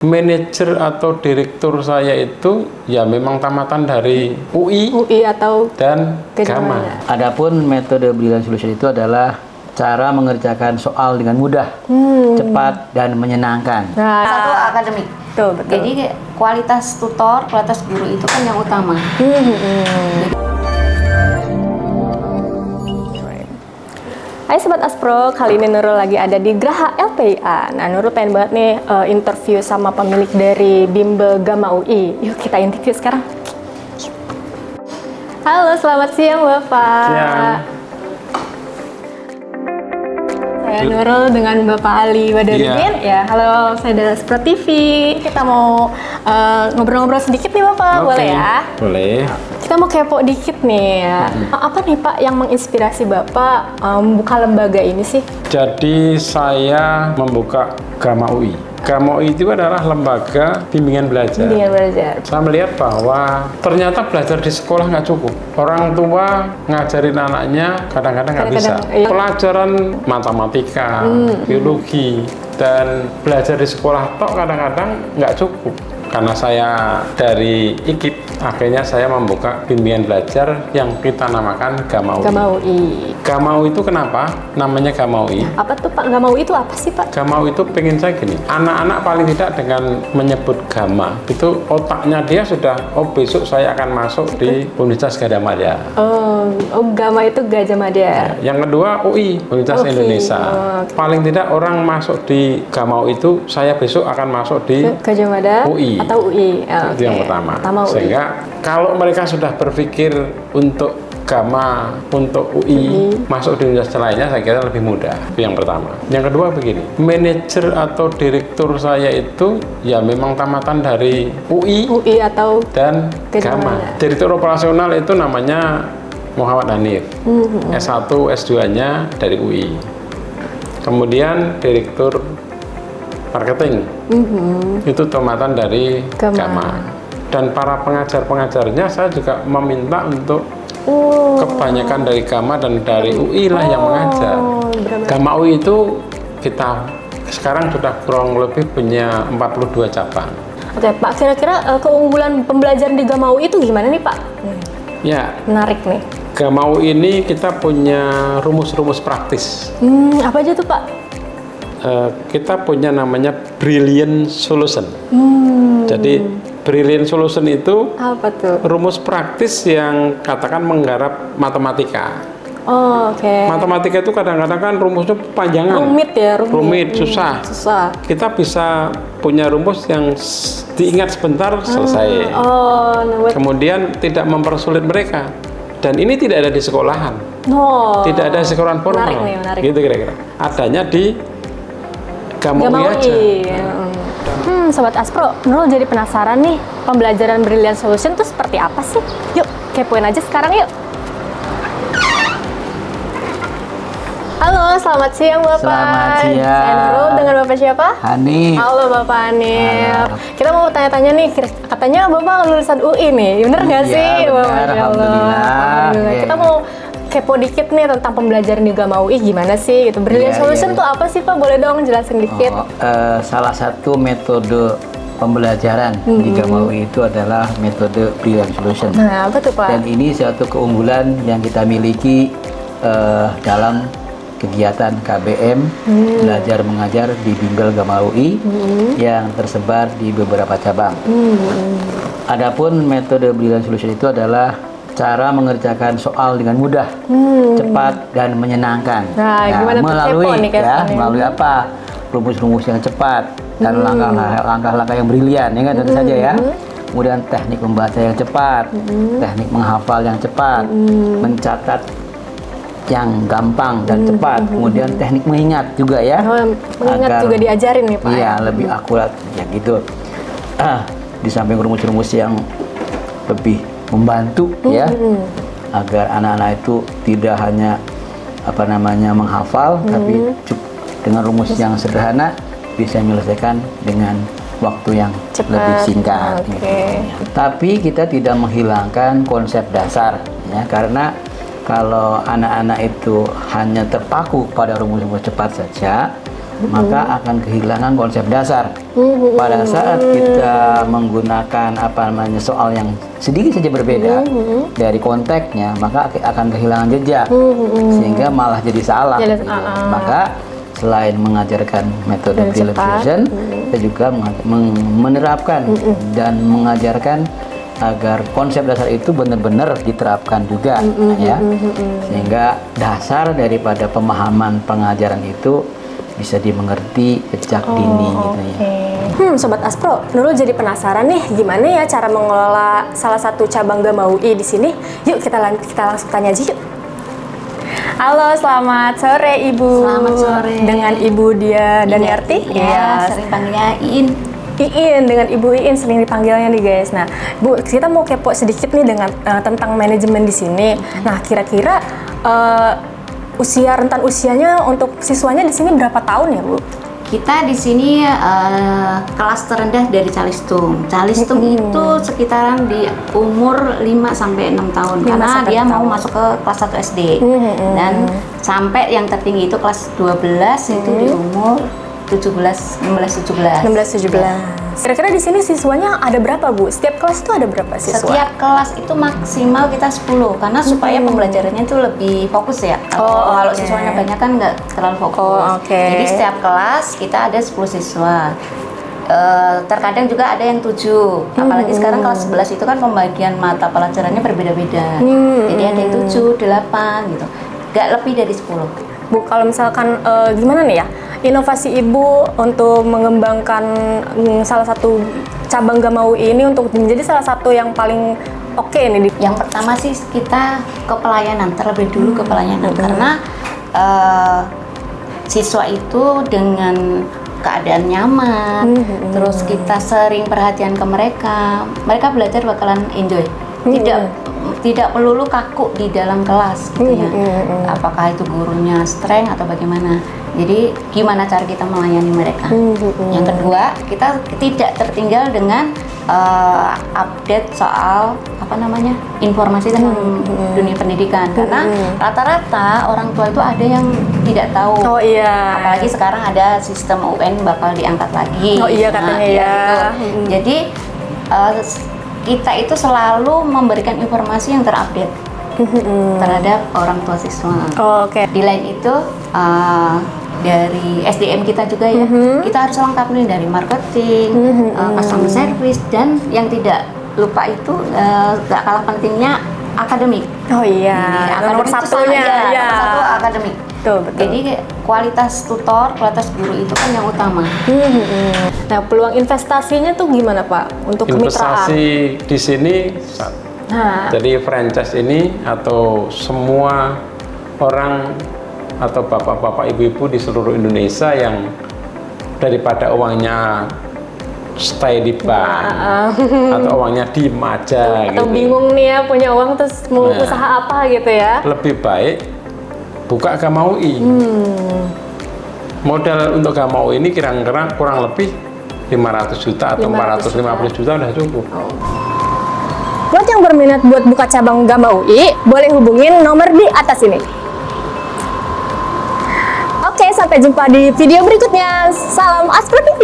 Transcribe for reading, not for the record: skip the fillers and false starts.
Manajer atau direktur saya itu ya memang tamatan dari UI atau dan Gama. Adapun metode Brilliant Solution itu adalah cara mengerjakan soal dengan mudah, cepat dan menyenangkan. Satu akademik. Betul. Jadi kualitas tutor, kualitas guru itu kan yang utama. Hai Sobat Aspro, kali ini Nurul lagi ada di Graha LPIA. Nah, Nurul pengen banget nih interview sama pemilik dari Bimbel Gama UI. Yuk kita interview sekarang. Halo, selamat siang Bapak. Siang. Saya Nurul dengan Bapak Ali Badarudin. Ya, halo, saya dari Aspro TV. Kita mau ngobrol-ngobrol sedikit nih Bapak, boleh ya? Boleh. Kita mau kepo dikit nih ya. Apa nih Pak yang menginspirasi Bapak membuka lembaga ini sih? Jadi saya membuka Gama UI. Gama UI itu adalah lembaga bimbingan belajar. Bimbingan belajar. Saya melihat bahwa ternyata belajar di sekolah nggak cukup. Orang tua ngajarin anaknya kadang-kadang nggak bisa. Iya. Pelajaran matematika, biologi, dan belajar di sekolah tok kadang-kadang nggak cukup. Karena saya dari IKIP, akhirnya saya membuka bimbingan belajar yang kita namakan Gama UI. Gama UI. Gama UI itu kenapa namanya Gama UI? Apa tuh Pak? Gama UI itu apa sih Pak? Gama UI itu pengen saya gini, anak-anak paling tidak dengan menyebut Gama, itu otaknya dia sudah, oh besok saya akan masuk di Universitas Gadjah Mada. Oh, Gama itu Gadjah Mada. Yang kedua UI, Universitas Indonesia. Paling tidak orang masuk di Gama UI itu, saya besok akan masuk di Gadjah Mada UI. atau UI. Itu yang pertama. UI. Sehingga kalau mereka sudah berpikir untuk Gama, untuk UI, masuk di universitas lainnya, saya kira lebih mudah. Itu yang pertama. Yang kedua begini, manajer atau direktur saya itu ya memang tamatan dari UI atau dan Gama. Direktur operasional itu namanya Muhammad Hanif. S1, S2-nya dari UI. Kemudian direktur marketing itu tamatan dari Gama. Dan para pengajar-pengajarnya saya juga meminta untuk kebanyakan dari Gama dan dari UI lah yang mengajar. Gama UI itu kita sekarang sudah kurang lebih punya 42 cabang. Oke Pak, kira-kira keunggulan pembelajaran di Gama UI itu gimana nih Pak? Ya, menarik nih. Gama UI ini kita punya rumus-rumus praktis. Apa aja tuh Pak? Kita punya namanya Brilliant Solution. Jadi Brilliant Solution itu apa tuh? Rumus praktis yang katakan menggarap matematika. Oh, oke. Matematika itu kadang-kadang kan rumusnya panjangan. Rumit ya, rumit, susah. Kita bisa punya rumus yang diingat sebentar selesai. Kemudian tidak mempersulit mereka. Dan ini tidak ada di sekolahan. Tidak ada di sekolahan formal. Menarik. Gitu kira-kira. Adanya di Gama UI aja. Sobat Aspro, Nurul jadi penasaran nih, pembelajaran Brilliant Solution itu seperti apa sih? Yuk, kepoin aja sekarang yuk. Halo, selamat siang Bapak. Selamat siang. Saya Nurul dengan Bapak siapa? Hanif. Halo Bapak Hanif. Kita mau tanya-tanya nih, katanya Bapak lulusan UI nih, bener nggak sih? Benar, alhamdulillah. Kita mau kepo dikit nih tentang pembelajaran di Gama UI gimana sih gitu. Brilliant Solution tuh apa sih Pak? Boleh dong jelasin dikit. Salah satu metode pembelajaran di Gama UI itu adalah metode Brilliant Solution. Nah, apa tuh Pak? Dan ini suatu keunggulan yang kita miliki dalam kegiatan KBM belajar mengajar di Bimbel Gama UI yang tersebar di beberapa cabang. Adapun metode Brilliant Solution itu adalah cara mengerjakan soal dengan mudah, cepat dan menyenangkan. Melalui apa? Rumus-rumus yang cepat dan langkah-langkah yang brilian, ya kan, tentu saja ya. Kemudian teknik membaca yang cepat, teknik menghafal yang cepat, mencatat yang gampang dan cepat, kemudian teknik mengingat juga ya. Mengingat juga diajarin nih Pak. Iya, lebih akurat ya gitu. Di samping rumus-rumus yang lebih membantu ya agar anak-anak itu tidak hanya menghafal, tapi dengan rumus yang sederhana bisa menyelesaikan dengan waktu yang lebih singkat. Tapi kita tidak menghilangkan konsep dasar ya, karena kalau anak-anak itu hanya terpaku pada rumus-rumus cepat saja, maka akan kehilangan konsep dasar. Pada saat kita menggunakan soal yang sedikit saja berbeda dari konteksnya, maka akan kehilangan jejak, sehingga malah jadi salah. Gitu. Maka selain mengajarkan metode brilliant fusion, kita juga menerapkan dan mengajarkan agar konsep dasar itu benar-benar diterapkan juga, ya, sehingga dasar daripada pemahaman pengajaran itu bisa dimengerti sejak dini, gitu ya. Sobat Aspro, Nurul jadi penasaran nih, gimana ya cara mengelola salah satu cabang Gama UI di sini? Yuk kita langsung tanya aja yuk. Halo, selamat sore Ibu. Selamat sore. Dengan Ibu Dia Daniarti? Iya, sering panggilnya Iin. Iin, dengan Ibu Iin sering dipanggilnya nih guys. Nah, Bu, kita mau kepo sedikit nih dengan tentang manajemen di sini. Nah, kira-kira rentang usianya untuk siswanya di sini berapa tahun ya, Bu? Kita di sini kelas terendah dari Calistung. Calistung itu sekitaran di umur 5 sampai 6 tahun karena dia mau masuk ke kelas 1 SD. Dan sampai yang tertinggi itu kelas 12 itu di umur 16-17. Kira-kira di sini siswanya ada berapa, Bu? Setiap kelas itu ada berapa siswa? Setiap kelas itu maksimal kita 10 karena supaya pembelajarannya itu lebih fokus ya. Kalau siswanya banyak kan nggak terlalu fokus. Jadi setiap kelas kita ada 10 siswa. Terkadang juga ada yang 7. Apalagi sekarang kelas 11 itu kan pembagian mata pelajarannya berbeda-beda. Jadi ada yang 7, 8 gitu. Nggak lebih dari 10. Bu, kalau misalkan gimana nih ya? Inovasi Ibu untuk mengembangkan salah satu cabang Gama UI ini untuk menjadi salah satu yang paling oke nih. Yang pertama sih kita ke pelayanan, terlebih dulu ke pelayanan karena siswa itu dengan keadaan nyaman, terus kita sering perhatian ke mereka belajar bakalan enjoy. Tidak melulu kaku di dalam kelas gitu ya. Apakah itu gurunya strength atau bagaimana. Jadi gimana cara kita melayani mereka. Yang kedua, kita tidak tertinggal dengan update soal informasi tentang dunia pendidikan karena rata-rata orang tua itu ada yang tidak tahu. Apalagi sekarang ada sistem UN bakal diangkat lagi. Katanya ya. Gitu. Jadi kita itu selalu memberikan informasi yang terupdate terhadap orang tua siswa. Di lain itu dari SDM kita juga ya, kita harus lengkap nih dari marketing, customer service, dan yang tidak lupa itu gak kalah pentingnya akademik. Nomor satunya ya. Nomor satu akademik. Betul. Jadi kualitas tutor, kualitas guru itu kan yang utama. Nah, peluang investasinya tuh gimana Pak untuk kemitraan? Investasi di sini, jadi franchise ini atau semua orang atau bapak-bapak, ibu-ibu di seluruh Indonesia yang daripada uangnya stay di bank atau uangnya diem aja atau gitu. bingung nih ya punya uang terus mau usaha apa gitu ya. Lebih baik buka Gama UI. Modal untuk Gama UI ini kira-kira kurang lebih 500 juta atau 450 juta udah cukup. Buat yang berminat buat buka cabang Gama UI, boleh hubungin nomor di atas ini. Oke, sampai jumpa di video berikutnya. Salam Aspro TV.